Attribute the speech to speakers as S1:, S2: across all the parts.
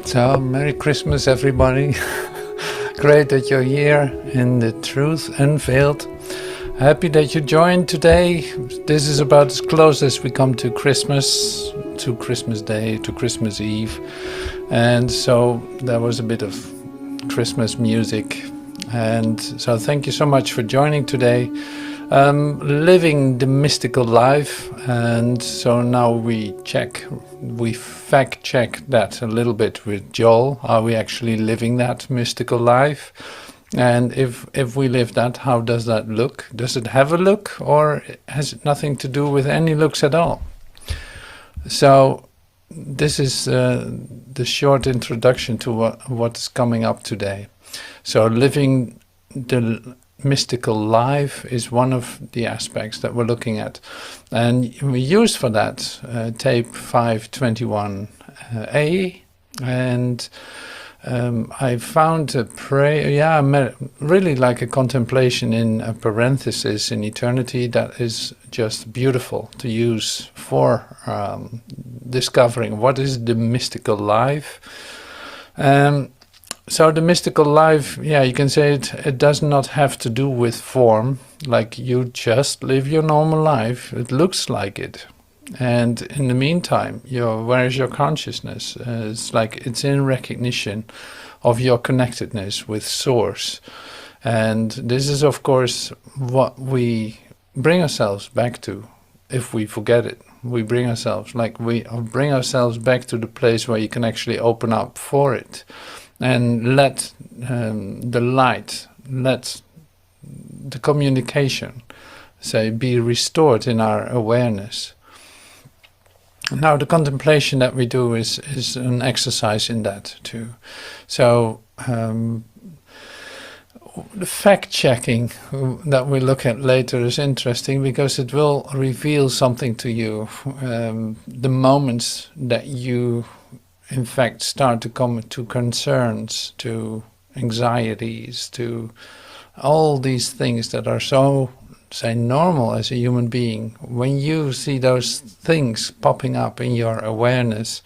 S1: So, Merry Christmas, everybody. Great that you're here in the Truth Unveiled. Happy that you joined today. This is about as close as we come to Christmas Day, to Christmas Eve. And so there was a bit of Christmas music. And so thank you so much for joining today. Living the mystical life, and so now we fact check that a little bit with Joel. Are we actually living that mystical life? And if we live that, how does that look? Does it have a look, or has it nothing to do with any looks at all? So this is the short introduction to what's coming up today. So living the mystical life is one of the aspects that we're looking at, and we use for that tape 521A, and I found a prayer, really like a contemplation in a parenthesis in eternity that is just beautiful to use for discovering what is the mystical life. So the mystical life, you can say it does not have to do with form, like you just live your normal life. It looks like it. And in the meantime, where is your consciousness? It's like it's in recognition of your connectedness with Source. And this is, of course, what we bring ourselves back to if we forget it. We bring ourselves back to the place where you can actually open up for it. And let the light, let the communication, be restored in our awareness. Now, the contemplation that we do is an exercise in that too. So, the fact-checking that we look at later is interesting because it will reveal something to you. The moments that you in fact start to come to concerns, to anxieties, to all these things that are so, normal as a human being. When you see those things popping up in your awareness,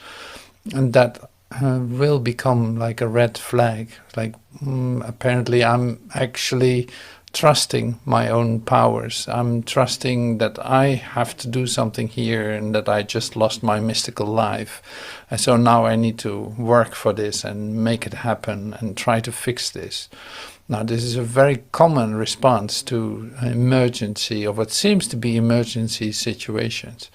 S1: and that will become like a red flag, apparently I'm actually trusting my own powers. I'm trusting that I have to do something here and that I just lost my mystical life. And so now I need to work for this and make it happen and try to fix this. Now, this is a very common response to an emergency, or what seems to be emergency situations.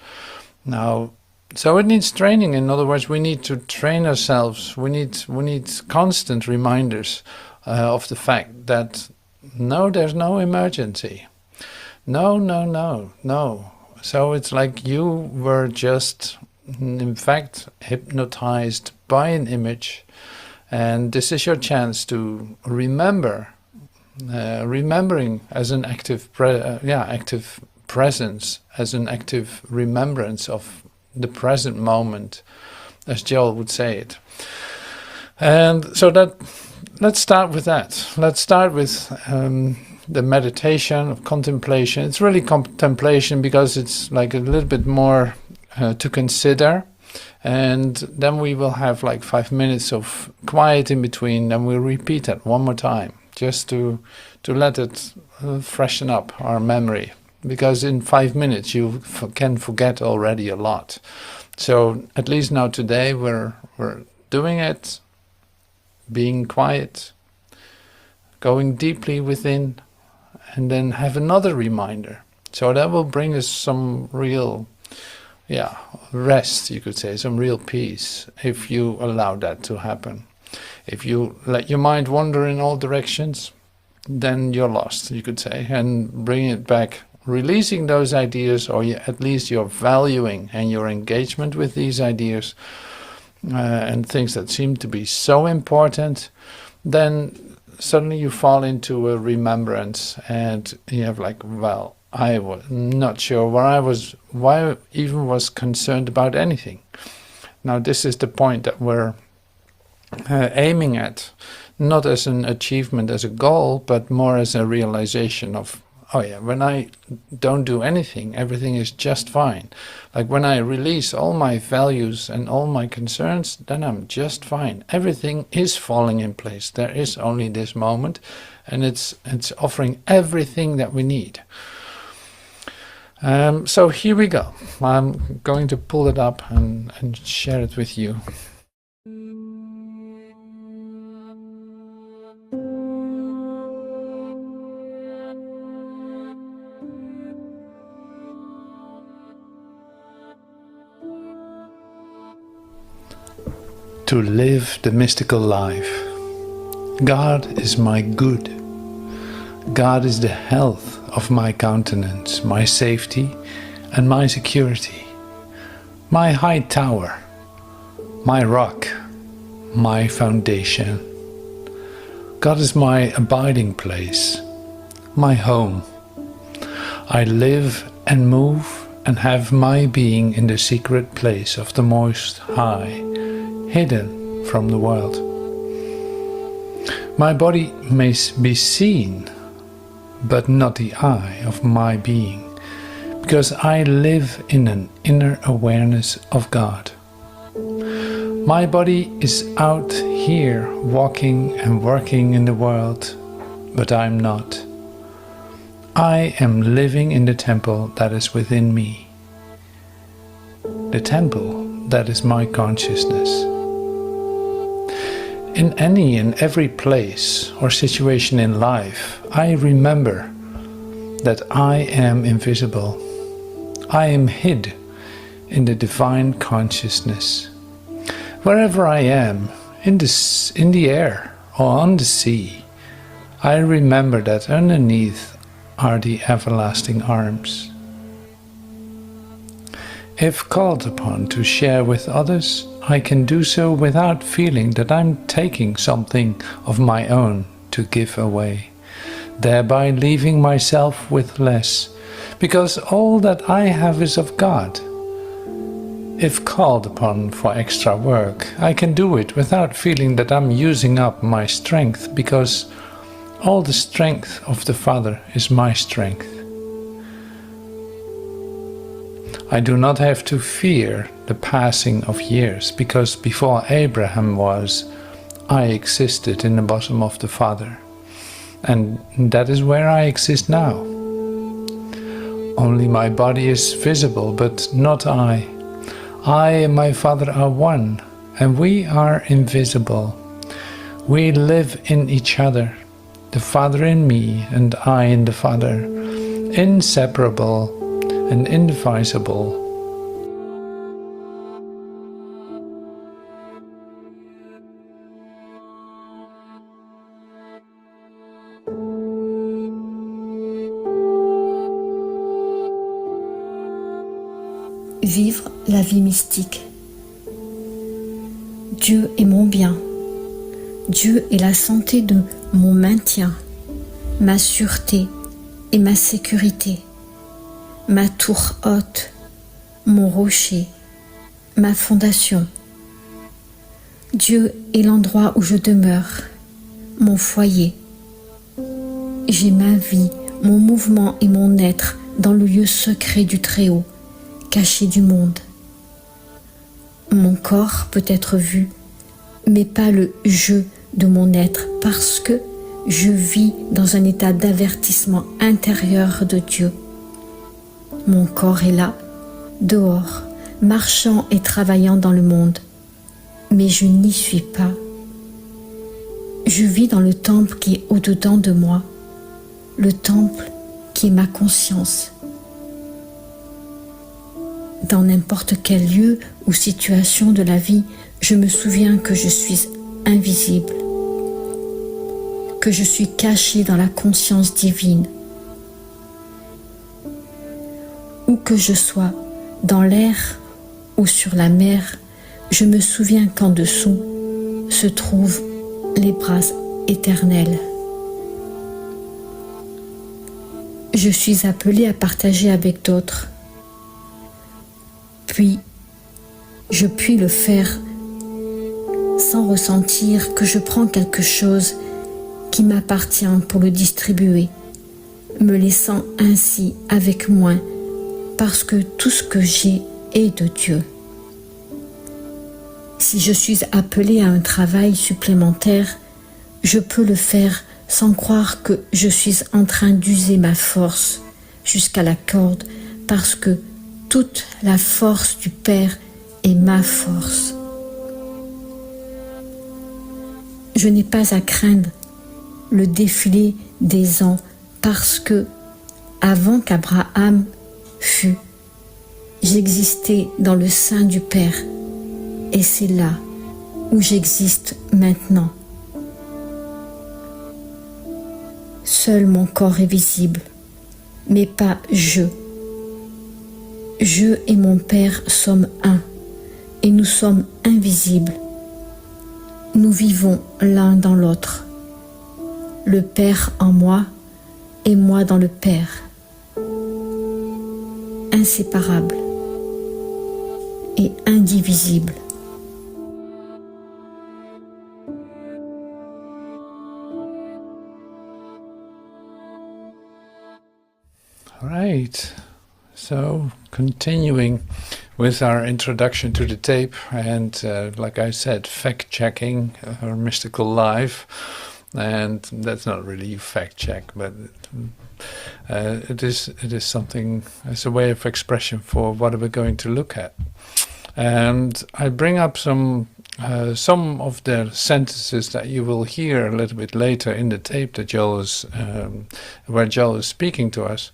S1: Now, so it needs training. In other words, we need to train ourselves. We need constant reminders of the fact that no, there's no emergency. No. So it's like you were just, in fact, hypnotized by an image, and this is your chance to remembering as an active presence, as an active remembrance of the present moment, as Joel would say it. And so let's start with that. Let's start with the meditation of contemplation. It's really contemplation because it's like a little bit more to consider. And then we will have like 5 minutes of quiet in between, and we'll repeat that one more time, just to let it freshen up our memory. Because in 5 minutes you can forget already a lot. So at least now today we're doing it, being quiet, going deeply within, and then have another reminder. So that will bring us some real rest, you could say, some real peace, if you allow that to happen. If you let your mind wander in all directions, then you're lost, you could say, and bring it back, releasing those ideas, or at least your valuing and your engagement with these ideas and things that seem to be so important, then suddenly you fall into a remembrance, and you have like, well, I was not sure why I even was concerned about anything. Now this is the point that we're aiming at, not as an achievement, as a goal, but more as a realization of oh yeah, when I don't do anything, everything is just fine. Like when I release all my values and all my concerns, then I'm just fine. Everything is falling in place. There is only this moment, and it's offering everything that we need. So here we go. I'm going to pull it up and share it with you. To live the mystical life. God is my good. God is the health of my countenance, my safety and my security, my high tower, my rock, my foundation. God is my abiding place, my home. I live and move and have my being in the secret place of the Most High, hidden from the world. My body may be seen, but not the I of my being, because I live in an inner awareness of God. My body is out here walking and working in the world, but I'm not. I am living in the temple that is within me, the temple that is my consciousness. In any and every place or situation in life, I remember that I am invisible. I am hid in the divine consciousness. Wherever I am, in the air or on the sea, I remember that underneath are the everlasting arms. If called upon to share with others, I can do so without feeling that I'm taking something of my own to give away, thereby leaving myself with less, because all that I have is of God. If called upon for extra work, I can do it without feeling that I'm using up my strength, because all the strength of the Father is my strength. I do not have to fear the passing of years, because before Abraham was, I existed in the bosom of the Father. And that is where I exist now. Only my body is visible, but not I. I and my Father are one, and we are invisible. We live in each other, the Father in me and I in the Father, inseparable and indivisible.
S2: Vivre la vie mystique. Dieu est mon bien. Dieu est la santé de mon maintien, ma sûreté et ma sécurité, ma tour haute, mon rocher, ma fondation. Dieu est l'endroit où je demeure, mon foyer. J'ai ma vie, mon mouvement et mon être dans le lieu secret du Très-Haut, caché du monde. Mon corps peut être vu, mais pas le « je » de mon être, parce que je vis dans un état d'avertissement intérieur de Dieu. Mon corps est là, dehors, marchant et travaillant dans le monde, mais je n'y suis pas. Je vis dans le temple qui est au-dedans de moi, le temple qui est ma conscience. Dans n'importe quel lieu ou situation de la vie, je me souviens que je suis invisible, que je suis caché dans la conscience divine. Où que je sois, dans l'air ou sur la mer, je me souviens qu'en dessous se trouvent les bras éternels. Je suis appelée à partager avec d'autres. Puis, je puis le faire sans ressentir que je prends quelque chose qui m'appartient pour le distribuer, me laissant ainsi avec moi, parce que tout ce que j'ai est de Dieu. Si je suis appelée à un travail supplémentaire, je peux le faire sans croire que je suis en train d'user ma force jusqu'à la corde, parce que toute la force du Père est ma force. Je n'ai pas à craindre le défilé des ans, parce que, avant qu'Abraham fût, j'existais dans le sein du Père, et c'est là où j'existe maintenant. Seul mon corps est visible, mais pas je. Je et mon Père sommes un, et nous sommes invisibles. Nous vivons l'un dans l'autre, le Père en moi et moi dans le Père, inséparables et indivisibles.
S1: All right. So, continuing with our introduction to the tape, and like I said, fact-checking our mystical life, and that's not really a fact-check, but it is something as a way of expression for what we're going to look at. And I bring up some of the sentences that you will hear a little bit later in the tape that where Joel is speaking to us.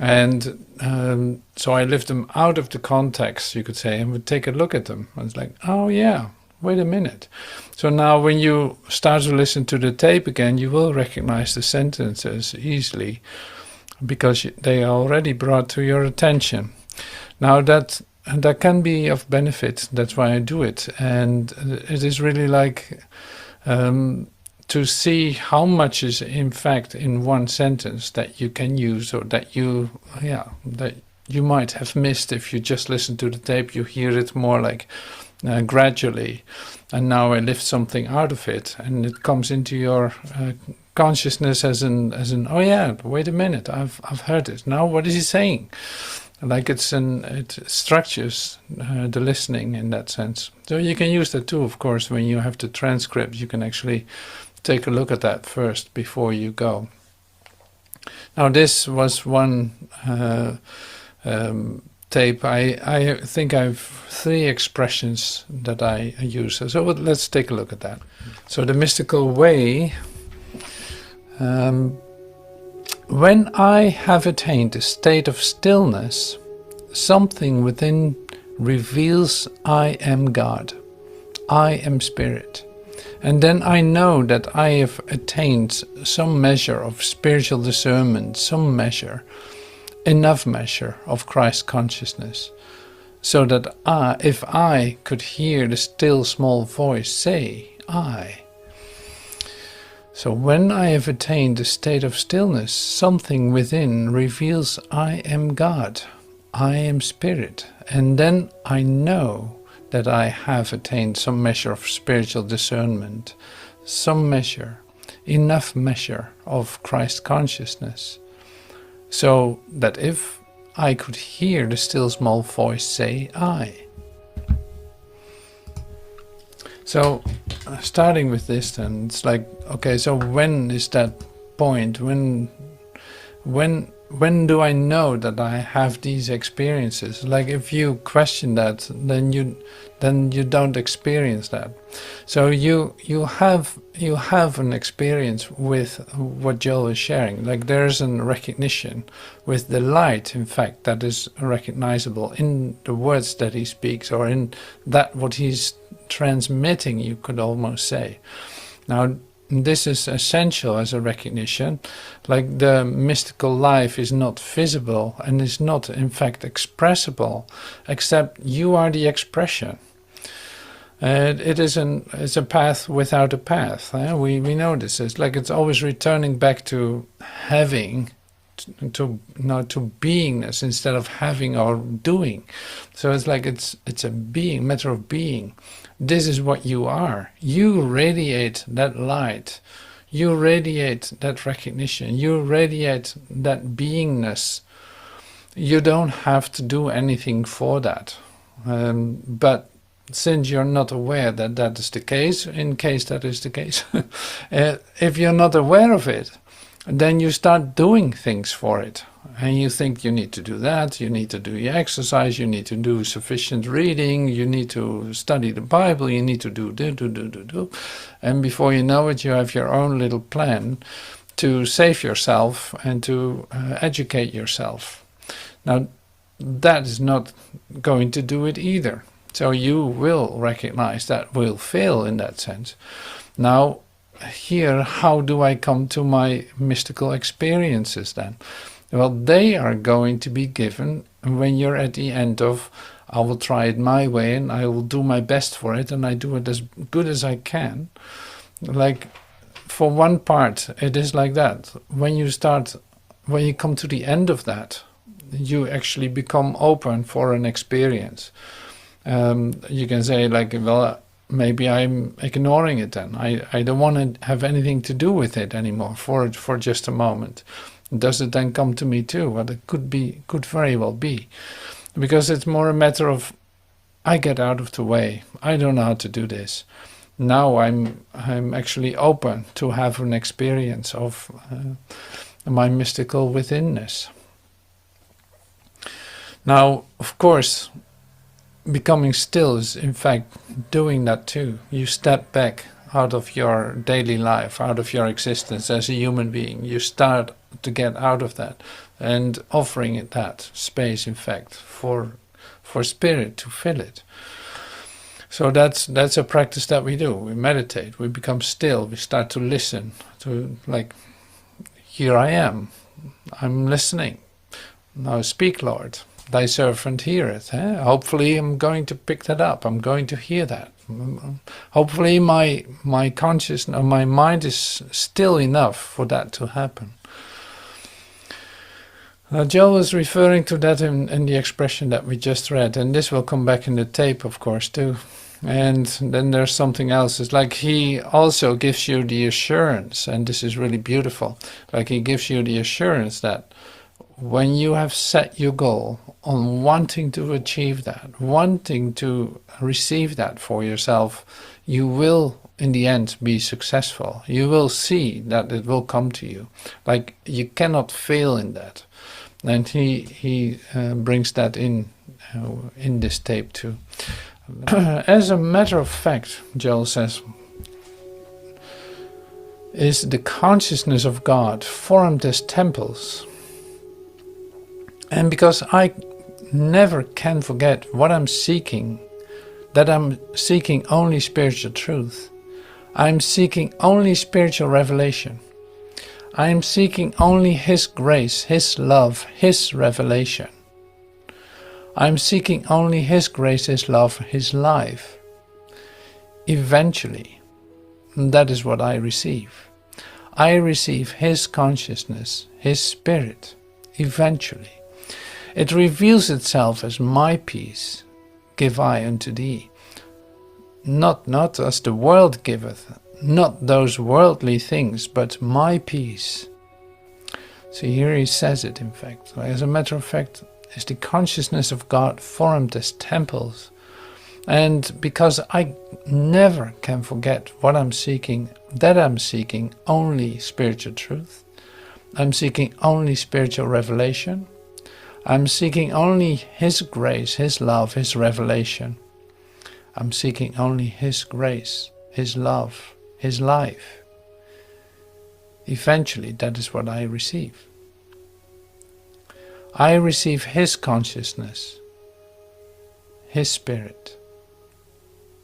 S1: And so I lift them out of the context, you could say, and would take a look at them. And it's like, oh yeah, wait a minute. So now when you start to listen to the tape again, you will recognize the sentences easily because they are already brought to your attention. Now that can be of benefit. That's why I do it. And it is really like to see how much is in fact in one sentence that you can use, or that you might have missed if you just listen to the tape. You hear it more like gradually, and now I lift something out of it, and it comes into your consciousness as an oh yeah, wait a minute, I've heard this. Now what is he saying? Like it structures the listening in that sense. So you can use that too, of course, when you have the transcript. You can actually take a look at that first before you go. Now this was one tape. I think I have 3 expressions that I use. So let's take a look at that. So the mystical way. When I have attained a state of stillness, something within reveals I am God, I am Spirit. And then I know that I have attained some measure of spiritual discernment, some measure, enough measure of Christ consciousness, so that if I could hear the still small voice say, I. So when I have attained a state of stillness, something within reveals I am God, I am Spirit, and then I know that I have attained some measure of spiritual discernment, some measure, enough measure of Christ consciousness, so that if I could hear the still small voice say, I. So, starting with this then, it's like, okay, so when is that point? When do I know that I have these experiences? Like if you question that, then you don't experience that. So you have an experience with what Joel is sharing. Like there's a recognition with the light, in fact, that is recognizable in the words that he speaks, or in that what he's transmitting, you could almost say. Now this is essential as a recognition. Like the mystical life is not visible and is not in fact expressible, except you are the expression. It's a path without a path. We know this. It's like it's always returning back to having, to beingness instead of having or doing. So it's like it's a being, matter of being. This is what you are. You radiate that light. You radiate that recognition. You radiate that beingness. You don't have to do anything for that. But since you're not aware that that is the case, in case that is the case, if you're not aware of it, then you start doing things for it. And you think you need to do that, you need to do your exercise, you need to do sufficient reading, you need to study the Bible, you need to do. And before you know it, you have your own little plan to save yourself and to educate yourself. Now, that is not going to do it either. So you will recognize that will fail in that sense. Now, here, how do I come to my mystical experiences then? Well, they are going to be given when you're at the end of, I will try it my way and I will do my best for it and I do it as good as I can. Like, for one part, it is like that. When you come to the end of that, you actually become open for an experience. You can say, like, well, maybe I'm ignoring it then. I don't want to have anything to do with it anymore for just a moment. Does it then come to me too? Well, it could very well be. Because it's more a matter of, I get out of the way. I don't know how to do this. Now I'm actually open to have an experience of my mystical withinness. Now, of course, becoming still is in fact doing that too. You step back out of your daily life, out of your existence as a human being. You start to get out of that and offering it that space, in fact, for spirit to fill it. So that's a practice that we do. We meditate, we become still, we start to listen to, like, here I am, I'm listening. Now speak, Lord, thy servant heareth. Hopefully I'm going to pick that up, I'm going to hear that. Hopefully my consciousness, my mind is still enough for that to happen. Joel is referring to that in the expression that we just read, and this will come back in the tape, of course, too. And then there's something else. It's like he also gives you the assurance, and this is really beautiful, like he gives you the assurance that when you have set your goal on wanting to achieve that, wanting to receive that for yourself, you will in the end be successful. You will see that it will come to you. Like, you cannot fail in that. And he brings that in this tape too. As a matter of fact, Joel says, is the consciousness of God formed as temples. And because I never can forget what I'm seeking, that I'm seeking only spiritual truth. I'm seeking only spiritual revelation. I am seeking only His grace, His love, His revelation. I am seeking only His grace, His love, His life. Eventually, that is what I receive. I receive His consciousness, His spirit, eventually. It reveals itself as my peace, give I unto thee. Not as the world giveth, not those worldly things, but my peace. So here he says it, in fact. As a matter of fact, is the consciousness of God formed as temples. And because I never can forget what I'm seeking, that I'm seeking only spiritual truth. I'm seeking only spiritual revelation. I'm seeking only His grace, His love, His revelation. I'm seeking only His grace, His love, His life. Eventually, that is what I receive. I receive His consciousness, His spirit,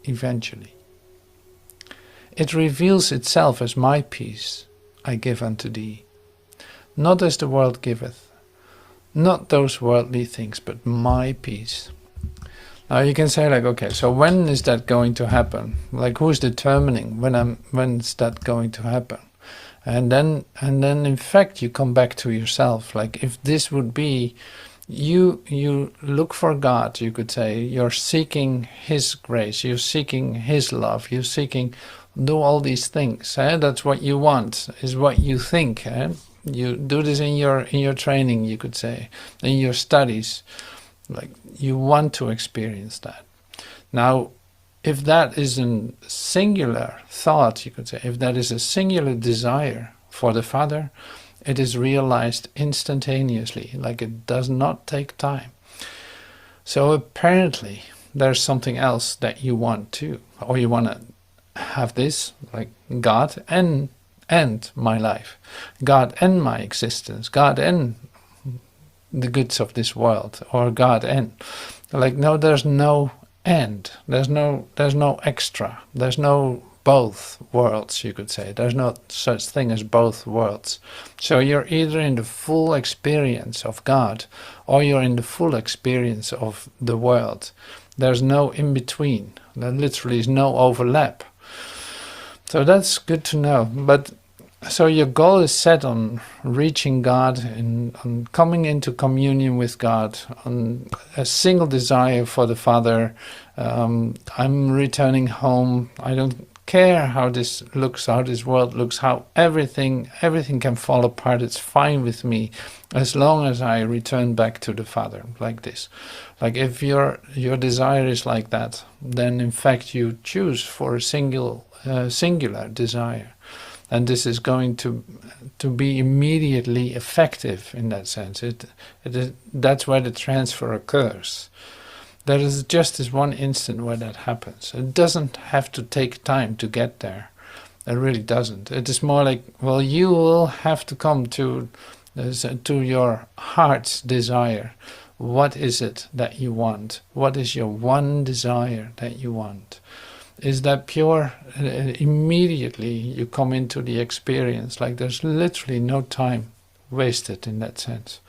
S1: eventually. It reveals itself as my peace, I give unto thee. Not as the world giveth, not those worldly things, but my peace. Now you can say, like, okay, so when is that going to happen? Like, who's determining when is that going to happen? And then in fact you come back to yourself. Like, if this would be, you look for God, you could say, you're seeking His grace, you're seeking His love, you're seeking do all these things. That's what you want, is what you think. You do this in your training, you could say, in your studies. Like, you want to experience that. Now, if that is a singular thought, you could say, if that is a singular desire for the Father, it is realized instantaneously, like it does not take time. So apparently there's something else that you want too, or you want to have this, like God and my life, God and my existence, God and the goods of this world, or God and, like, no, there's no end, there's no extra, there's no both worlds, you could say. There's no such thing as both worlds. So you're either in the full experience of God, or you're in the full experience of the world. There's no in between. There literally is no overlap. So that's good to know. But so your goal is set on reaching God and on coming into communion with God, on a single desire for the Father. I'm returning home. I don't care how this looks, how this world looks, how everything can fall apart. It's fine with me as long as I return back to the Father, like this. Like, if your desire is like that, then in fact you choose for a singular desire. And this is going to be immediately effective in that sense. That's where the transfer occurs. There is just this one instant where that happens. It doesn't have to take time to get there. It really doesn't. It is more like, well, you will have to come to your heart's desire. What is it that you want? What is your one desire that you want? Is that pure? Immediately you come into the experience. Like, there's literally no time wasted in that sense.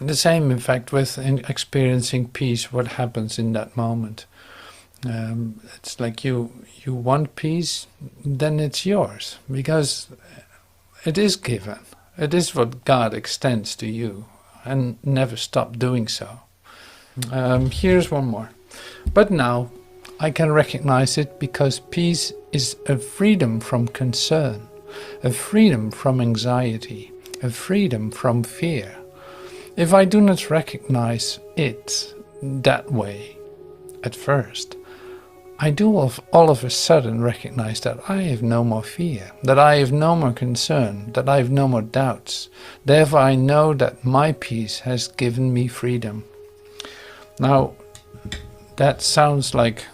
S1: The same, in fact, with experiencing peace. What happens in that moment? It's like you want peace, then it's yours, because it is given. It is what God extends to you, and never stop doing so. Here's one more. But now I can recognize it, because peace is a freedom from concern, a freedom from anxiety, a freedom from fear. If I do not recognize it that way at first, I do all of a sudden recognize that I have no more fear, that I have no more concern, that I have no more doubts. Therefore I know that my peace has given me freedom. Now, that sounds like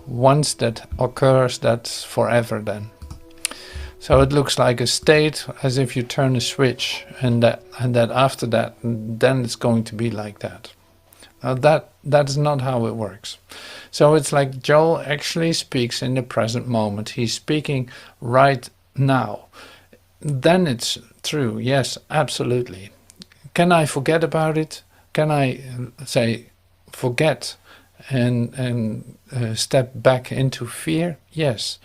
S1: once that occurs, that's forever then. So it looks like a state, as if you turn a switch, and that after that, then it's going to be like that. Now that is not how it works. So it's like Joel actually speaks in the present moment. He's speaking right now. Then it's true. Yes, absolutely. Can I forget about it? Can I say forget and step back into fear? Yes.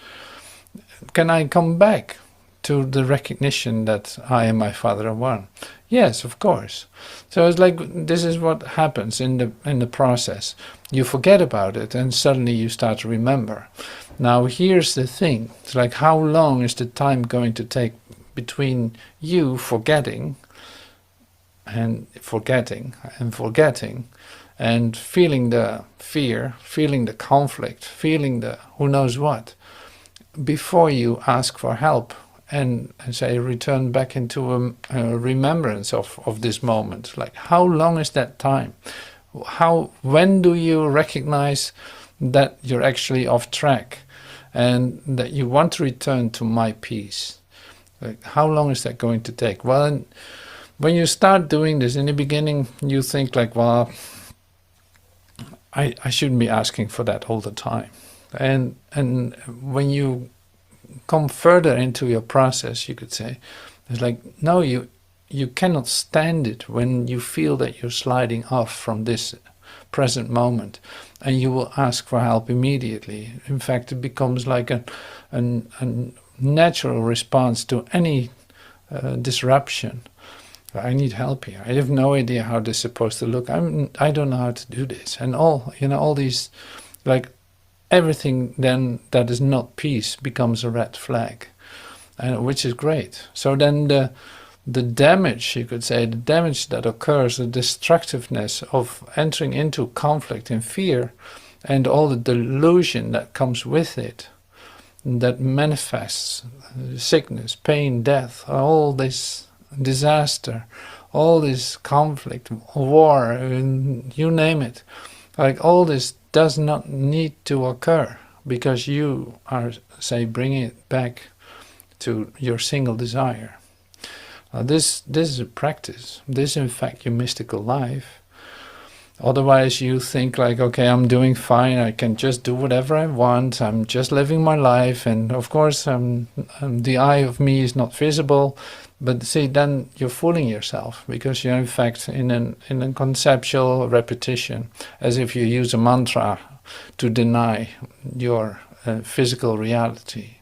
S1: Can I come back to the recognition that I and my Father are one? Yes, of course. So it's like, this is what happens in the process. You forget about it, and suddenly you start to remember. Now here's the thing. It's like, how long is the time going to take between you forgetting and feeling the fear, feeling the conflict, feeling the who knows what, before you ask for help and say return back into a remembrance of this moment? Like, how long is that time? When do you recognize that you're actually off track and that you want to return to my peace? Like, how long is that going to take? Well, when you start doing this in the beginning, you think like, well, I shouldn't be asking for that all the time. And when you come further into your process, you could say, it's like, no, you cannot stand it when you feel that you're sliding off from this present moment, and you will ask for help immediately. In fact, it becomes like a natural response to any disruption. I need help here. I have no idea how this is supposed to look. I don't know how to do this, and all these, like, everything then that is not peace becomes a red flag, which is great. So then the damage, you could say, the damage that occurs, the destructiveness of entering into conflict and fear, and all the delusion that comes with it, that manifests sickness, pain, death, all this disaster, all this conflict, war, you name it, like all this does not need to occur because you are, say, bringing it back to your single desire. This is a practice. This is in fact your mystical life. Otherwise you think like, okay, I'm doing fine, I can just do whatever I want, I'm just living my life, and of course the I of me is not visible. But see, then you're fooling yourself, because you're in fact in a conceptual repetition, as if you use a mantra to deny your physical reality.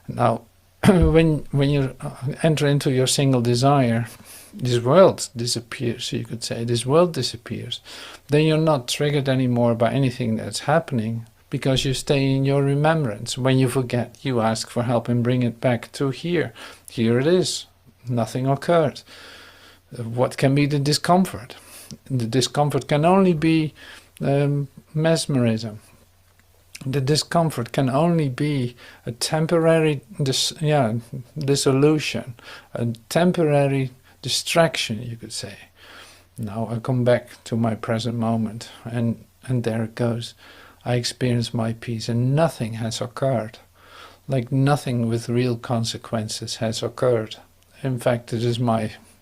S1: Now, when you enter into your single desire, this world disappears, you could say. This world disappears. Then you're not triggered anymore by anything that's happening, because you stay in your remembrance. When you forget, you ask for help and bring it back to here. Here it is. Nothing occurred. What can be the discomfort? The discomfort can only be mesmerism. The discomfort can only be a temporary dissolution, a temporary distraction, you could say. Now I come back to my present moment, and there it goes. I experience my peace, and nothing has occurred. Like nothing with real consequences has occurred. In fact, it is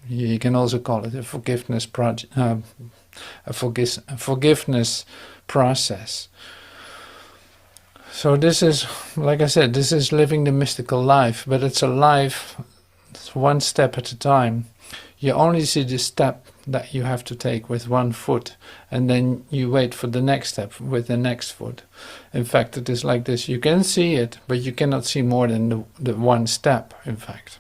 S1: you can also call it a forgiveness forgiveness process. So this is, like I said, this is living the mystical life, but it's a life one step at a time. You only see the step that you have to take with one foot, and then you wait for the next step with the next foot. In fact, it is like this. You can see it, but you cannot see more than the one step, in fact.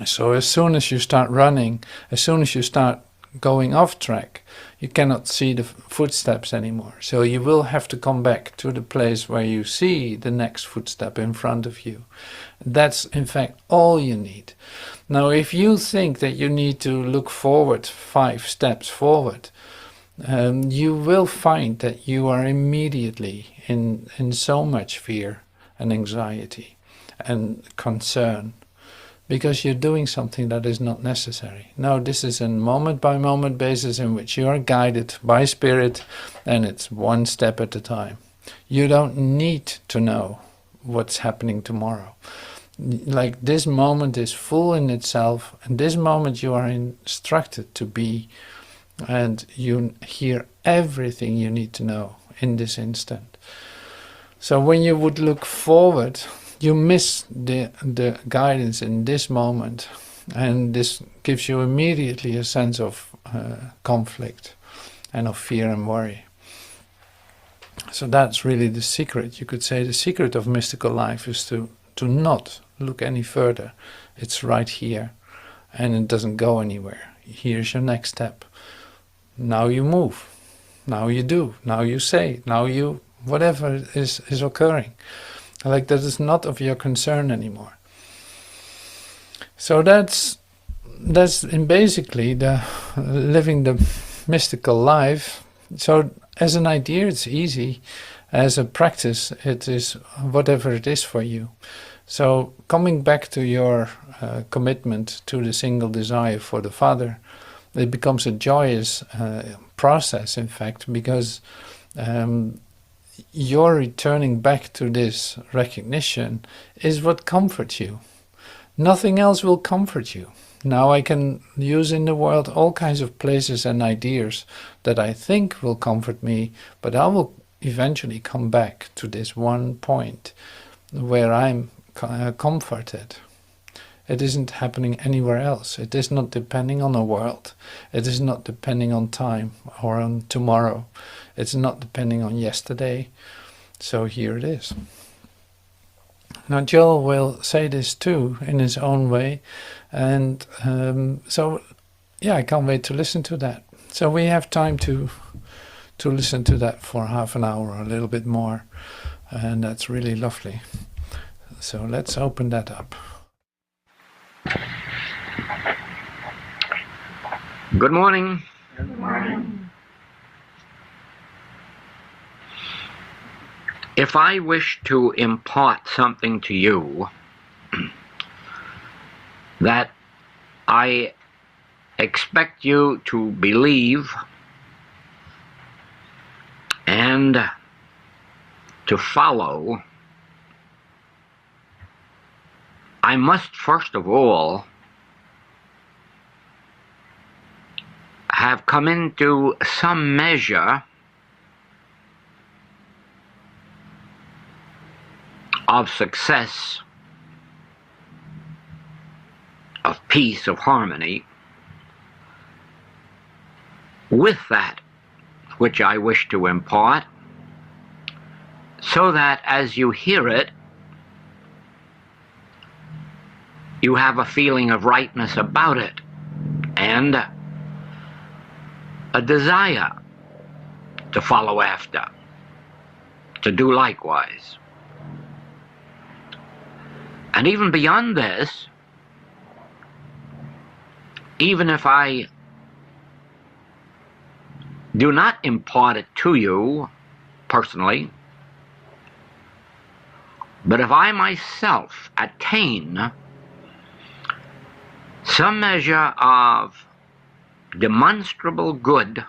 S1: So as soon as you start running, as soon as you start going off track, you cannot see the footsteps anymore. So you will have to come back to the place where you see the next footstep in front of you. That's in fact all you need. Now if you think that you need to look forward 5 steps forward, you will find that you are immediately in so much fear and anxiety and concern, because you're doing something that is not necessary. No, this is a moment-by-moment basis in which you are guided by Spirit, and it's one step at a time. You don't need to know what's happening tomorrow. Like this moment is full in itself, and this moment you are instructed to be, and you hear everything you need to know in this instant. So when you would look forward, you miss the guidance in this moment, and this gives you immediately a sense of conflict and of fear and worry. So that's really the secret. You could say the secret of mystical life is to not look any further. It's right here, and it doesn't go anywhere. Here's your next step. Now you move. Now you do. Now you say. Now you, whatever is occurring. Like that is not of your concern anymore. So that's in basically the living the mystical life. So as an idea it's easy, as a practice it is whatever it is for you. So coming back to your commitment to the single desire for the Father, it becomes a joyous process, in fact, because your returning back to this recognition is what comforts you. Nothing else will comfort you. Now I can use in the world all kinds of places and ideas that I think will comfort me, but I will eventually come back to this one point where I'm comforted. It isn't happening anywhere else. It is not depending on a world. It is not depending on time or on tomorrow. It's not depending on yesterday. So here it is. Now Joel will say this too in his own way, and so yeah, I can't wait to listen to that. So we have time to to listen to that for half an hour or a little bit more, and that's really lovely. So let's open that up.
S3: Good morning.
S4: Good morning.
S3: If I wish to impart something to you that I expect you to believe and to follow, I must first of all have come into some measure of success, of peace, of harmony with that which I wish to impart, so that as you hear it, you have a feeling of rightness about it and a desire to follow after, to do likewise. And even beyond this, even if I do not impart it to you personally, but if I myself attain some measure of demonstrable good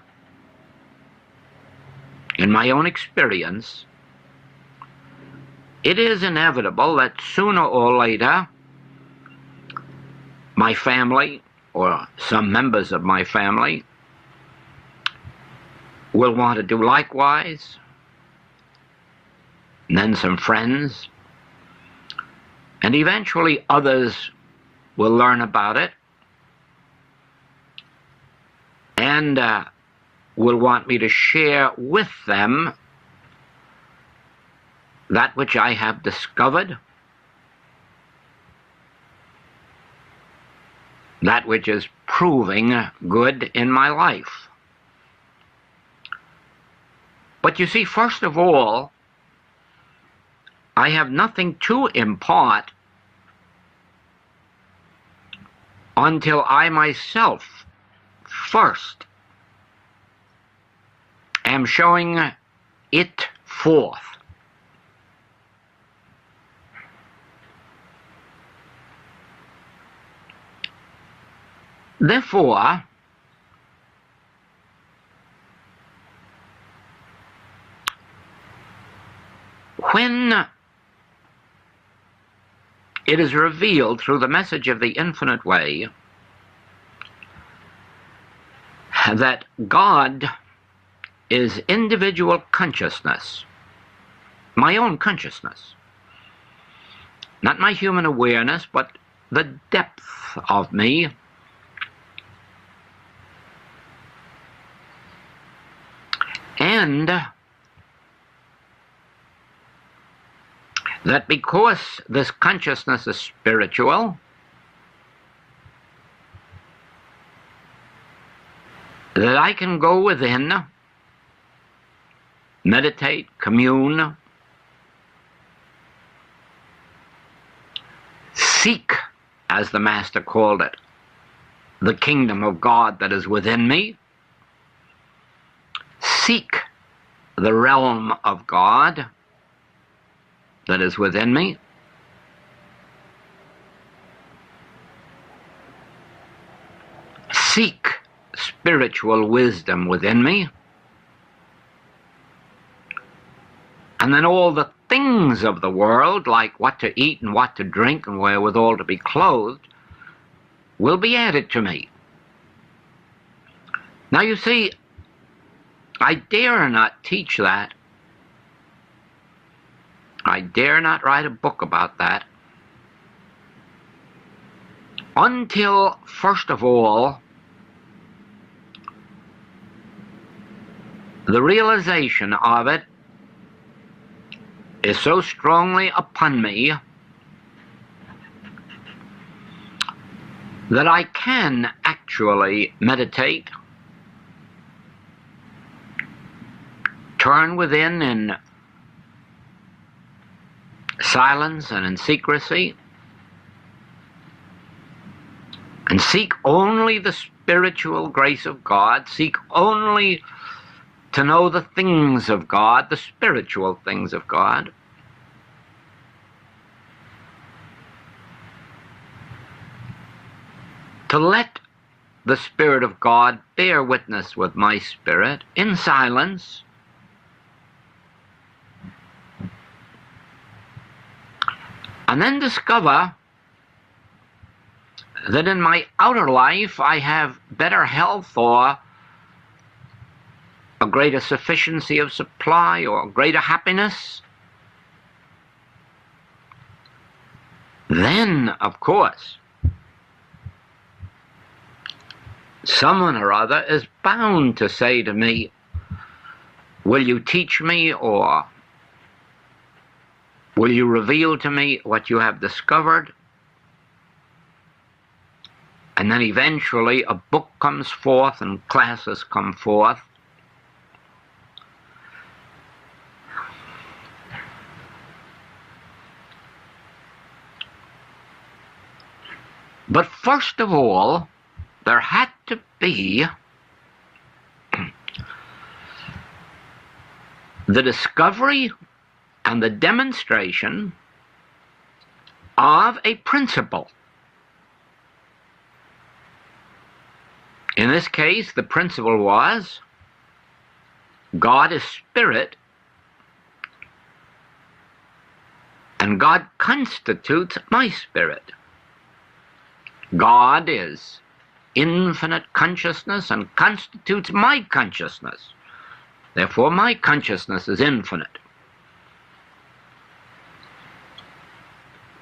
S3: in my own experience, it is inevitable that sooner or later my family or some members of my family will want to do likewise, and then some friends, and eventually others will learn about it and will want me to share with them that which I have discovered, that which is proving good in my life. But you see, first of all, I have nothing to impart until I myself first am showing it forth. Therefore, when it is revealed through the message of the infinite way that God is individual consciousness, my own consciousness, not my human awareness, but the depth of me, and that because this consciousness is spiritual, that I can go within, meditate, commune, seek, as the Master called it, the kingdom of God that is within me, seek the realm of God that is within me, seek spiritual wisdom within me, and then all the things of the world, like what to eat and what to drink and wherewithal to be clothed, will be added to me. Now you see, I dare not teach that. I dare not write a book about that until, first of all, the realization of it is so strongly upon me that I can actually meditate turn within in silence and in secrecy, and seek only the spiritual grace of God, seek only to know the things of God, the spiritual things of God, to let the Spirit of God bear witness with my spirit in silence, and then discover that in my outer life I have better health, or a greater sufficiency of supply, or greater happiness, then, of course, someone or other is bound to say to me, will you teach me, or will you reveal to me what you have discovered? And then eventually a book comes forth and classes come forth. But first of all, there had to be the discovery and the demonstration of a principle. In this case, the principle was, God is spirit, and God constitutes my spirit. God is infinite consciousness and constitutes my consciousness. Therefore, my consciousness is infinite.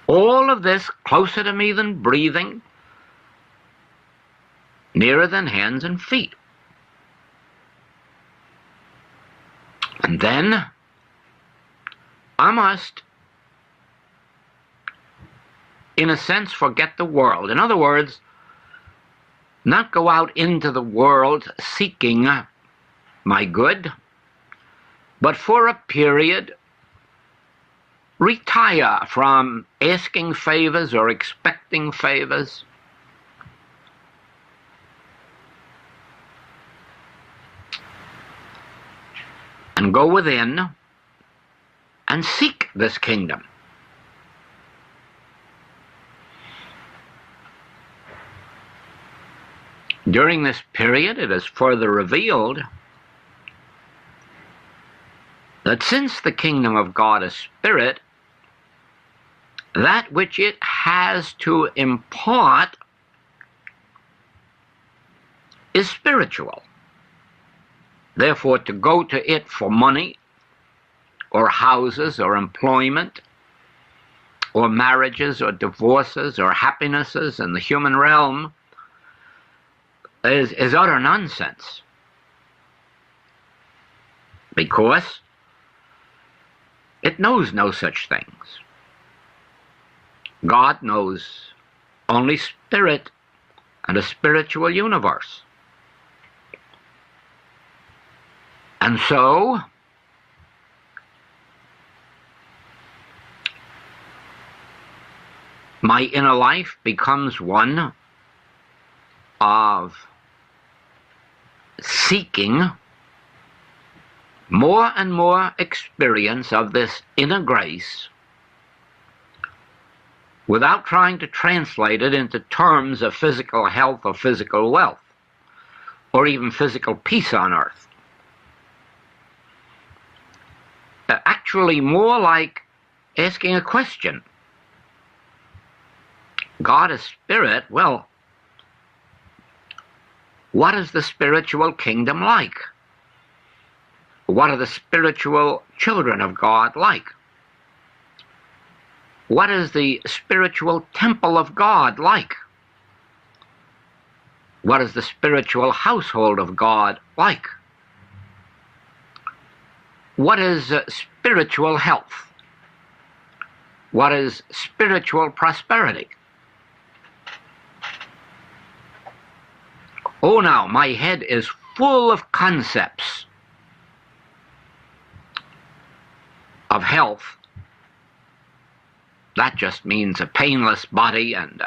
S3: All of this closer to me than breathing, nearer than hands and feet. And then I must, in a sense, forget the world. In other words, not go out into the world seeking my good, but for a period retire from asking favors or expecting favors, and go within and seek this kingdom. During this period, it is further revealed that since the kingdom of God is spirit, that which it has to impart is spiritual. Therefore, to go to it for money, or houses, or employment, or marriages, or divorces, or happinesses in the human realm is utter nonsense. Because it knows no such things. God knows only spirit and a spiritual universe. And so, my inner life becomes one of seeking more and more experience of this inner grace without trying to translate it into terms of physical health or physical wealth or even physical peace on earth. Actually more like asking a question. God is spirit. Well, what is the spiritual kingdom like? What are the spiritual children of God like? What is the spiritual temple of God like? What is the spiritual household of God like? What is spiritual health? What is spiritual prosperity? Oh, now, my head is full of concepts of health, that just means a painless body and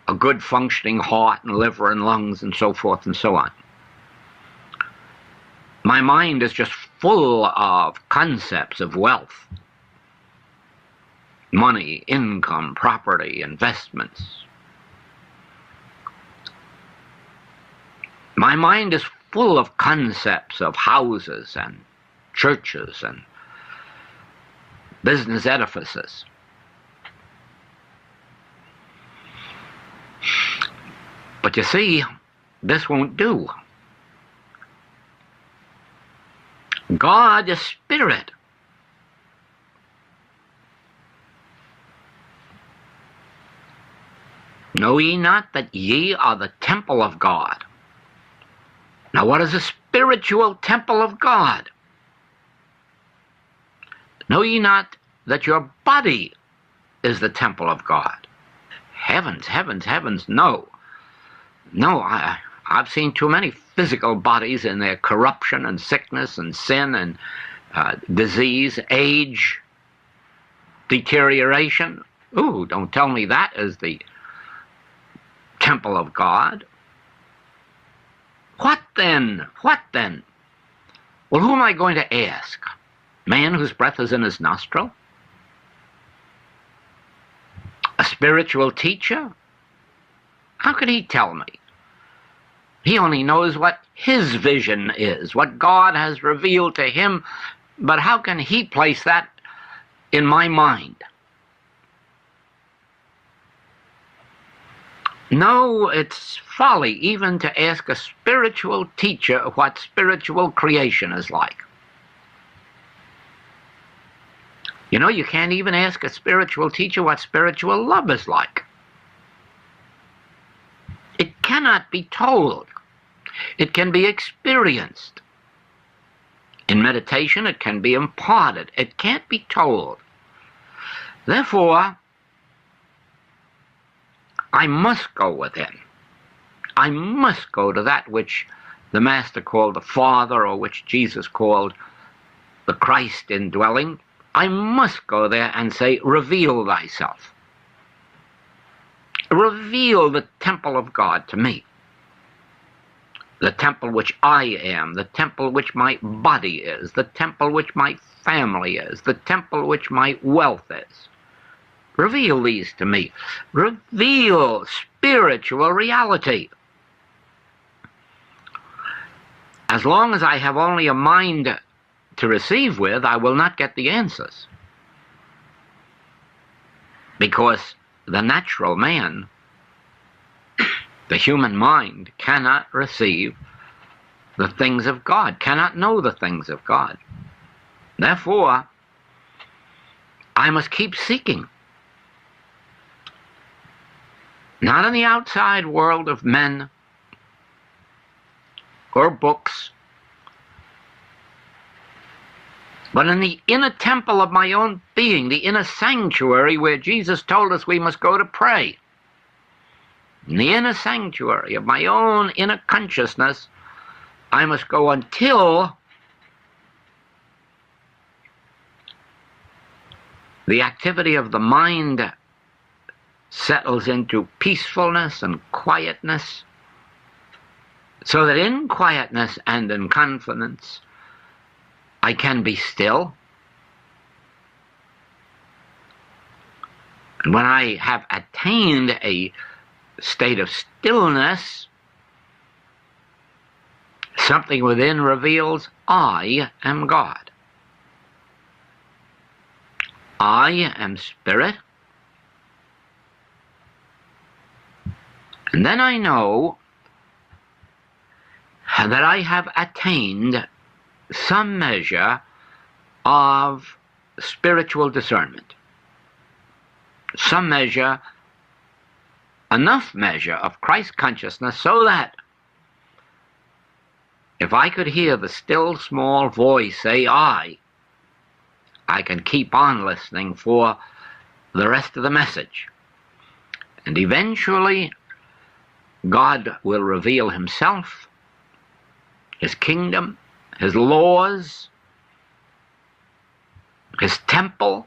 S3: a good functioning heart and liver and lungs and so forth and so on. My mind is just full of concepts of wealth, money, income, property, investments. My mind is full of concepts of houses and churches and business edifices. But you see, this won't do. God is spirit. Know ye not that ye are the temple of God? Now, what is a spiritual temple of God? Know ye not that your body is the temple of God? Heavens, heavens, heavens, no. No, I've seen too many physical bodies in their corruption and sickness and sin and disease, age, deterioration. Ooh, don't tell me that is the temple of God. What then? What then? Well, who am I going to ask? Man whose breath is in his nostril? A spiritual teacher? How can he tell me? He only knows what his vision is, what God has revealed to him, but how can he place that in my mind? No, it's folly even to ask a spiritual teacher what spiritual creation is like. You know, you can't even ask a spiritual teacher what spiritual love is like. It cannot be told. It can be experienced. In meditation, it can be imparted. It can't be told. Therefore, I must go within. I must go to that which the Master called the Father, or which Jesus called the Christ indwelling. I must go there and say, reveal thyself. Reveal the temple of God to me. The temple which I am, the temple which my body is, the temple which my family is, the temple which my wealth is. Reveal these to me. Reveal spiritual reality. As long as I have only a mind to receive with, I will not get the answers. Because the natural man, the human mind, cannot receive the things of God, cannot know the things of God. Therefore, I must keep seeking. Not in the outside world of men or books, but in the inner temple of my own being, the inner sanctuary where Jesus told us we must go to pray. In the inner sanctuary of my own inner consciousness, I must go until the activity of the mind settles into peacefulness and quietness, so that in quietness and in confidence I can be still. And when I have attained a state of stillness, something within reveals, I am God. I am spirit. And then I know that I have attained some measure of spiritual discernment. Some measure, enough measure of Christ consciousness, so that if I could hear the still small voice say I can keep on listening for the rest of the message. And eventually God will reveal himself, his kingdom, his laws, his temple,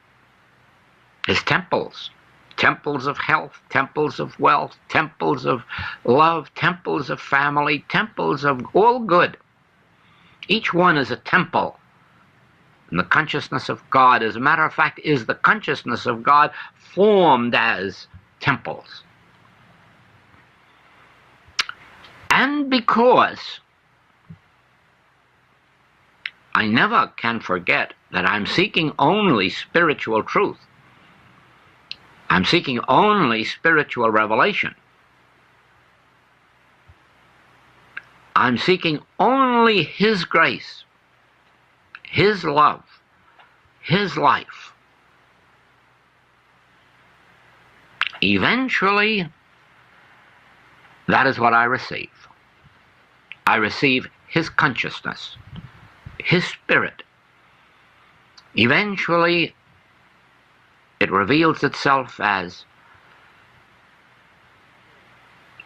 S3: his temples, temples of health, temples of wealth, temples of love, temples of family, temples of all good. Each one is a temple. And the consciousness of God, as a matter of fact, is the consciousness of God formed as temples. And because I never can forget that I'm seeking only spiritual truth, I'm seeking only spiritual revelation, I'm seeking only His grace, His love, His life. Eventually, that is what I receive. I receive His consciousness, His spirit. Eventually, it reveals itself as,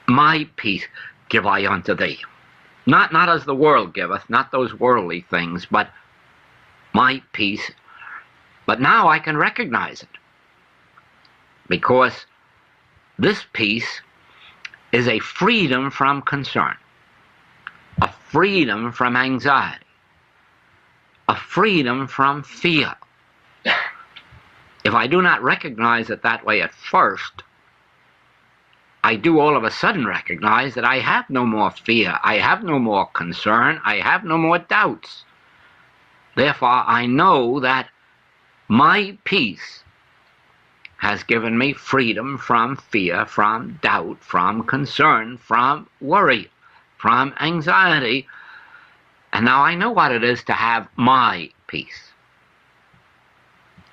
S3: my peace give I unto thee. Not as the world giveth, not those worldly things, but my peace. But now I can recognize it, because this peace is a freedom from concern, a freedom from anxiety, a freedom from fear. If I do not recognize it that way at first, I do all of a sudden recognize that I have no more fear, I have no more concern, I have no more doubts. Therefore, I know that my peace has given me freedom from fear, from doubt, from concern, from worry, from anxiety. And now I know what it is to have my peace.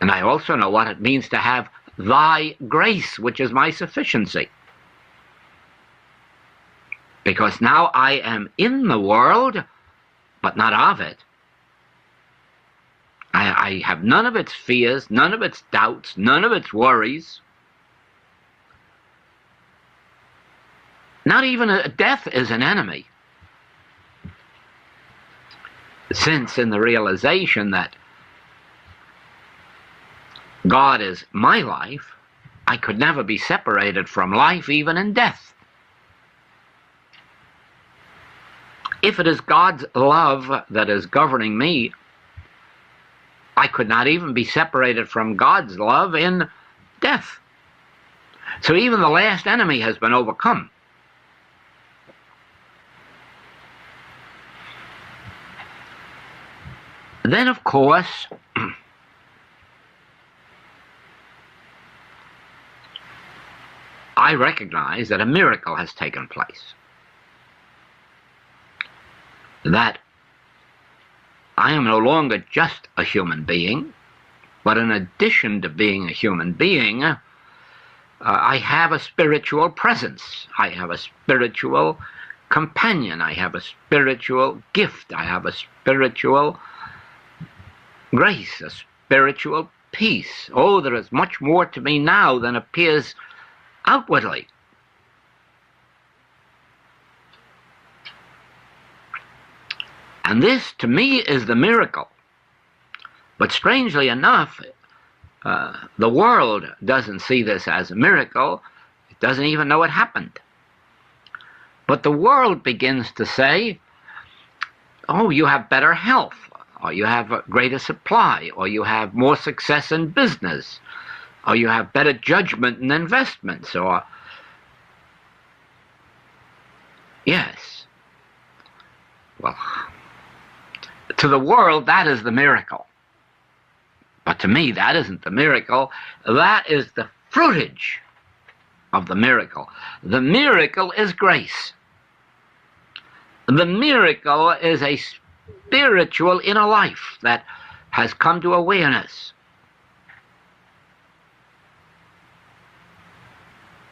S3: And I also know what it means to have thy grace, which is my sufficiency. Because now I am in the world, but not of it. I have none of its fears, none of its doubts, none of its worries. Not even death is an enemy. Since in the realization that God is my life, I could never be separated from life even in death. If it is God's love that is governing me, I could not even be separated from God's love in death. So even the last enemy has been overcome. Then, of course, I recognize that a miracle has taken place. That I am no longer just a human being, but in addition to being a human being, I have a spiritual presence. I have a spiritual companion. I have a spiritual gift. I have a spiritual grace, a spiritual peace. Oh, there is much more to me now than appears outwardly. And this, to me, is the miracle. But strangely enough, the world doesn't see this as a miracle. It doesn't even know it happened. But the world begins to say, oh, you have better health, or you have a greater supply, or you have more success in business, or you have better judgment in investments, or... Yes. Well, to the world, that is the miracle. But to me, that isn't the miracle. That is the fruitage of the miracle. The miracle is grace. The miracle is a spiritual inner life that has come to awareness.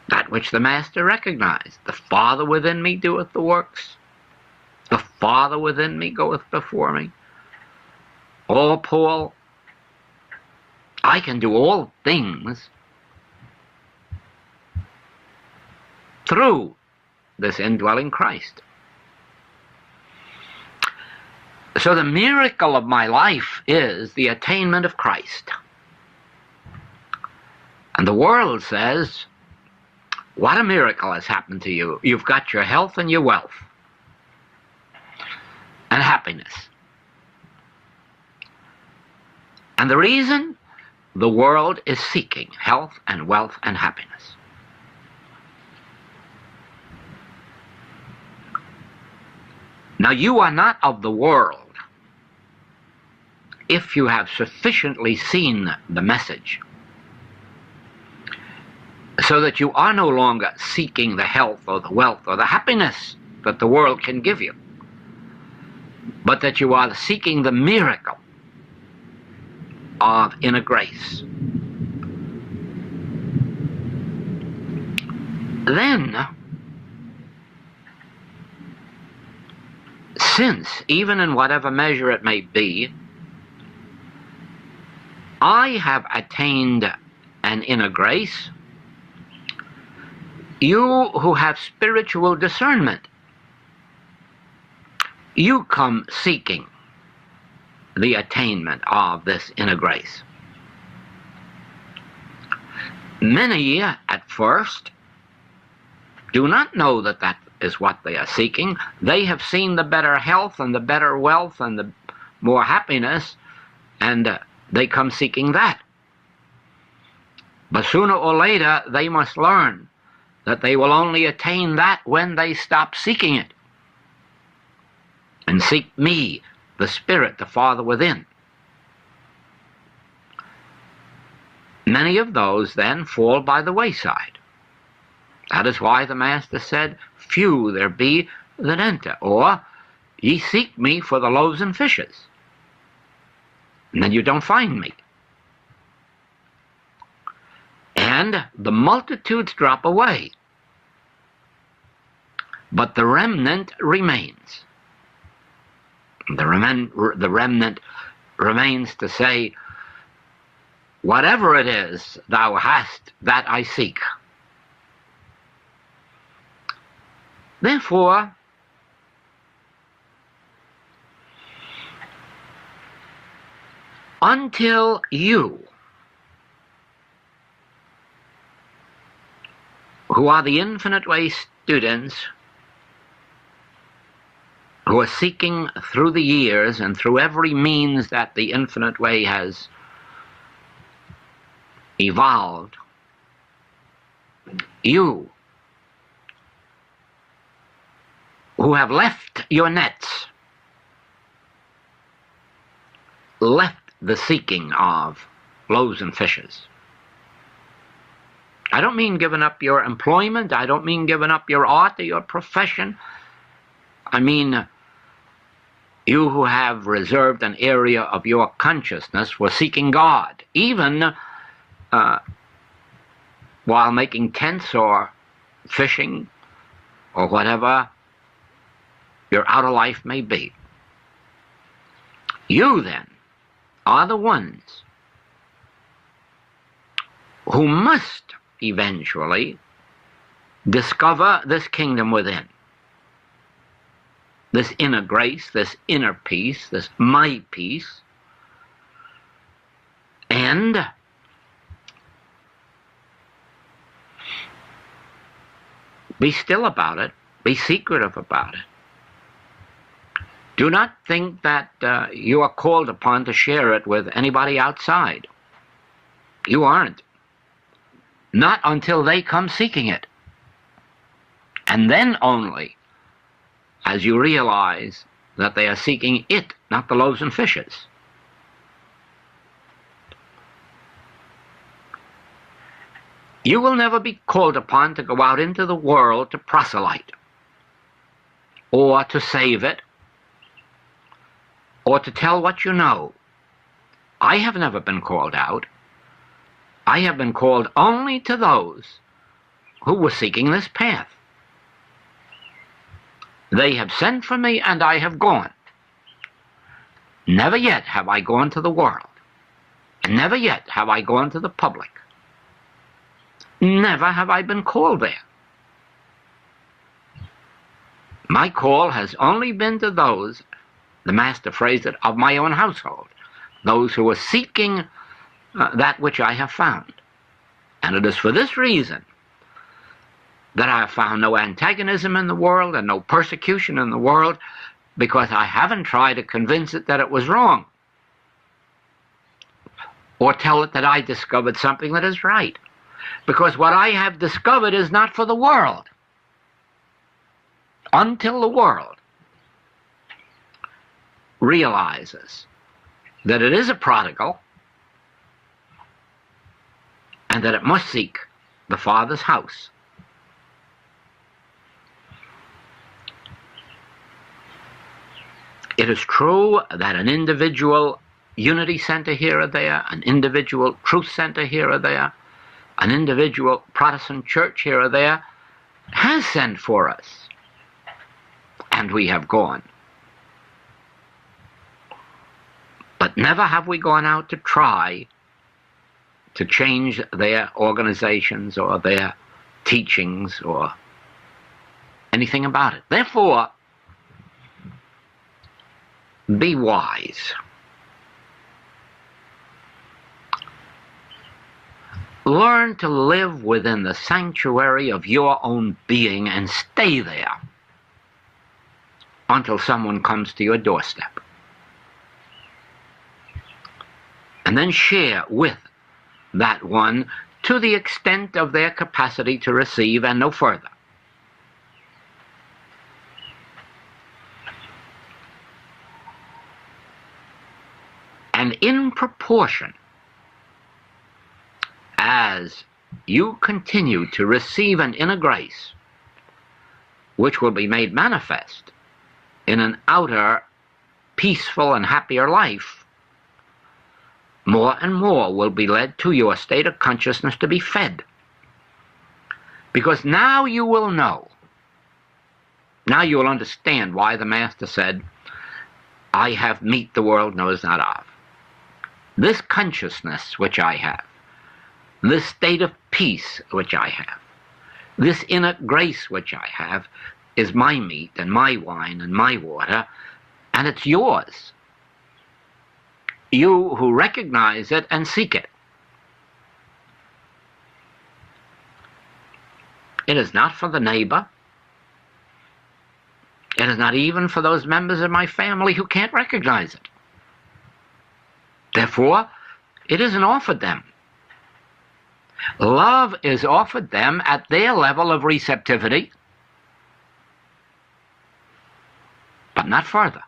S3: That which the Master recognized. The Father within me doeth the works. The Father within me goeth before me. Oh, Paul, I can do all things through this indwelling Christ. So the miracle of my life is the attainment of Christ. And the world says, what a miracle has happened to you. You've got your health and your wealth and happiness. And the reason, the world is seeking health and wealth and happiness. Now you are not of the world if you have sufficiently seen the message, so that you are no longer seeking the health or the wealth or the happiness that the world can give you, but that you are seeking the miracle of inner grace. Then, since, even in whatever measure it may be, I have attained an inner grace, you who have spiritual discernment, you come seeking the attainment of this inner grace. Many, at first, do not know that that is what they are seeking. They have seen the better health and the better wealth and the more happiness, and they come seeking that. But sooner or later, they must learn that they will only attain that when they stop seeking it and seek me, the Spirit, the Father within. Many of those then fall by the wayside. That is why the Master said, few there be that enter, or ye seek me for the loaves and fishes, and then you don't find me. And the multitudes drop away, but the remnant remains. The remnant remains to say, whatever it is thou hast, that I seek. Therefore, until you, who are the Infinite Way students, who are seeking through the years and through every means that the Infinite Way has evolved, you who have left your nets, left the seeking of loaves and fishes. I don't mean giving up your employment, I don't mean giving up your art or your profession. I mean you who have reserved an area of your consciousness for seeking God, even while making tents or fishing or whatever your outer life may be. You then are the ones who must eventually discover this kingdom within, this inner grace, this inner peace, this my peace, and be still about it, be secretive about it. Do not think that you are called upon to share it with anybody outside. You aren't. Not until they come seeking it. And then only, as you realize that they are seeking it, not the loaves and fishes. You will never be called upon to go out into the world to proselyte, or to save it, or to tell what you know. I have never been called out. I have been called only to those who were seeking this path. They have sent for me, and I have gone. Never yet have I gone to the world, and never yet have I gone to the public. Never have I been called there. My call has only been to those The Master phrased it, of my own household, those who are seeking that which I have found. And it is for this reason that I have found no antagonism in the world and no persecution in the world, because I haven't tried to convince it that it was wrong, or tell it that I discovered something that is right. Because what I have discovered is not for the world. Until the world realizes that it is a prodigal and that it must seek the Father's house. It is true that an individual unity center here or there, an individual truth center here or there, an individual Protestant church here or there has sent for us, and we have gone. But never have we gone out to try to change their organizations or their teachings or anything about it. Therefore, be wise. Learn to live within the sanctuary of your own being and stay there until someone comes to your doorstep. And then share with that one to the extent of their capacity to receive and no further. And in proportion as you continue to receive an inner grace, which will be made manifest in an outer, peaceful and happier life, more and more will be led to your state of consciousness to be fed. Because now you will know, now you will understand why the Master said, I have meat the world knows not of. This consciousness which I have, this state of peace which I have, this inner grace which I have, is my meat and my wine and my water, and it's yours. You who recognize it and seek it. It is not for the neighbor. It is not even for those members of my family who can't recognize it. Therefore, it isn't offered them. Love is offered them at their level of receptivity, but not further.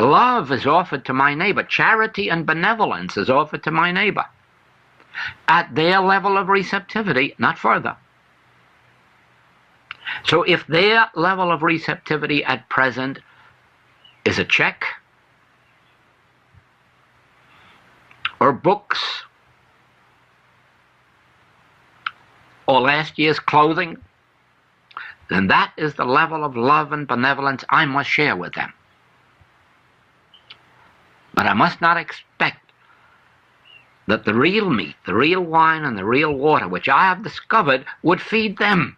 S3: Love is offered to my neighbor. Charity and benevolence is offered to my neighbor at their level of receptivity, not further. So if their level of receptivity at present is a check, or books, or last year's clothing, then that is the level of love and benevolence I must share with them. But I must not expect that the real meat, the real wine, and the real water which I have discovered would feed them.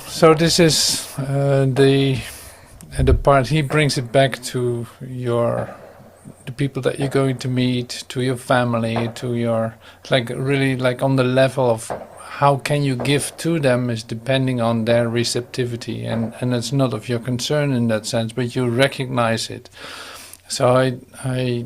S1: So this is the part. He brings it back to the people that you're going to meet, to your family, to your, like really like on the level of how can you give to them is depending on their receptivity, and it's not of your concern in that sense, but you recognize it. So I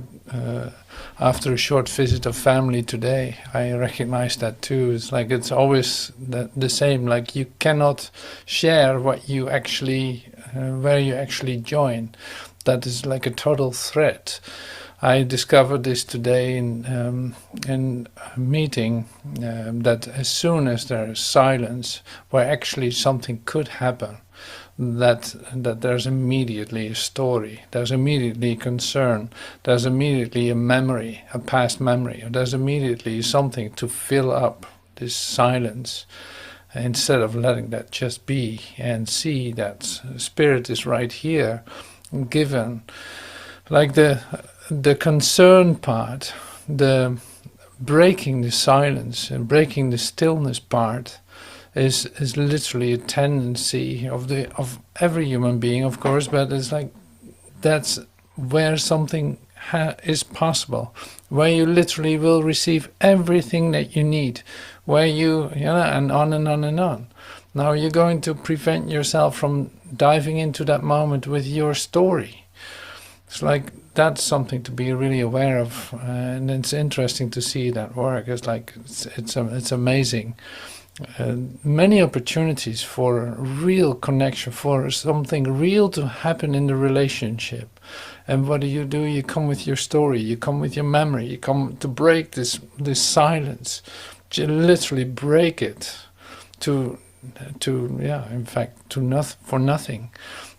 S1: after a short visit of family today, I recognize that too. It's like it's always the same. Like you cannot share what you actually, where you actually join. That is like a total threat. I discovered this today in a meeting, that as soon as there is silence, where actually something could happen, that there's immediately a story, there's immediately concern, there's immediately a memory, a past memory, or there's immediately something to fill up this silence, instead of letting that just be and see that spirit is right here, given. Like the concern part, the breaking the silence and breaking the stillness part, is literally a tendency of every human being, of course, but it's like that's where something is possible, where you literally will receive everything that you need, where and on and on and on. Now you're going to prevent yourself from diving into that moment with your story. It's like that's something to be really aware of, and it's interesting to see that work. It's like it's amazing. Many opportunities for real connection, for something real to happen in the relationship. And what do? You come with your story, you come with your memory, you come to break this silence, to literally break it, for nothing.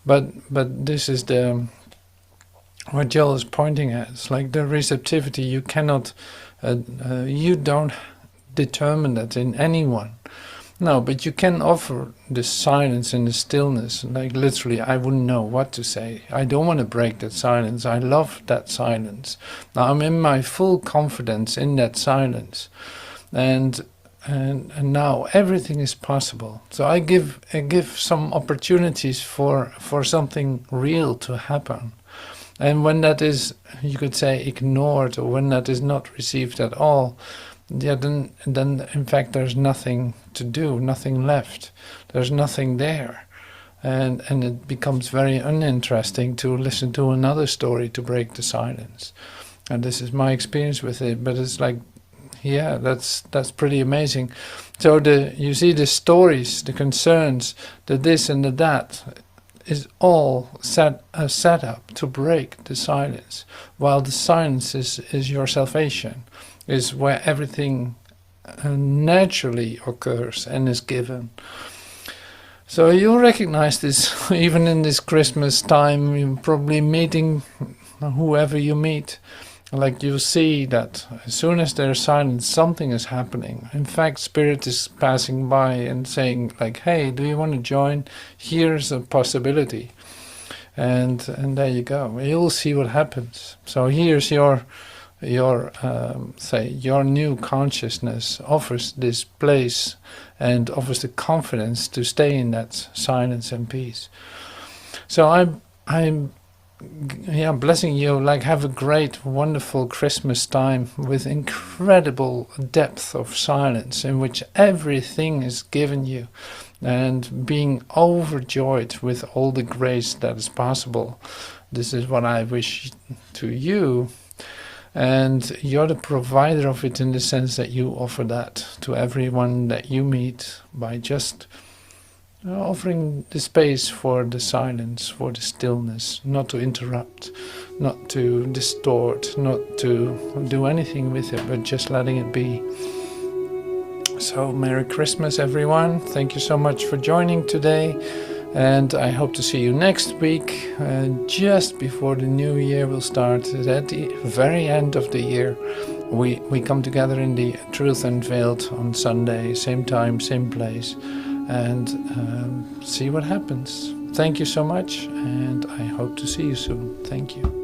S1: But this is what Joel is pointing at. It's like the receptivity. You cannot, you don't determine that in anyone. No, but you can offer the silence and the stillness. Like literally, I wouldn't know what to say. I don't want to break that silence. I love that silence. Now I'm in my full confidence in that silence, and now everything is possible. So I give some opportunities for something real to happen. And when that is, you could say, ignored, or when that is not received at all, then in fact there's nothing to do, nothing left. There's nothing there. And it becomes very uninteresting to listen to another story to break the silence. And this is my experience with it, but it's like, yeah, that's pretty amazing. So you see the stories, the concerns, the this and the that, is all set up to break the silence, while the silence is your salvation, is where everything naturally occurs and is given. So you'll recognize this even in this Christmas time. You're probably meeting whoever you meet. Like you see that as soon as there's silence, something is happening. In fact, Spirit is passing by and saying like, hey, do you want to join? Here's a possibility. And there you go. You'll see what happens. So here's your new consciousness offers this place and offers the confidence to stay in that silence and peace. So I'm blessing you. Like, have a great, wonderful Christmas time with incredible depth of silence in which everything is given you, and being overjoyed with all the grace that is possible. This is what I wish to you. And you're the provider of it, in the sense that you offer that to everyone that you meet by just offering the space for the silence, for the stillness, not to interrupt, not to distort, not to do anything with it, but just letting it be. So Merry Christmas, everyone. Thank you so much for joining today. And I hope to see you next week, just before the new year will start. At the very end of the year, we come together in the Truth Unveiled on Sunday, same time, same place, and see what happens. Thank you so much, and I hope to see you soon. Thank you.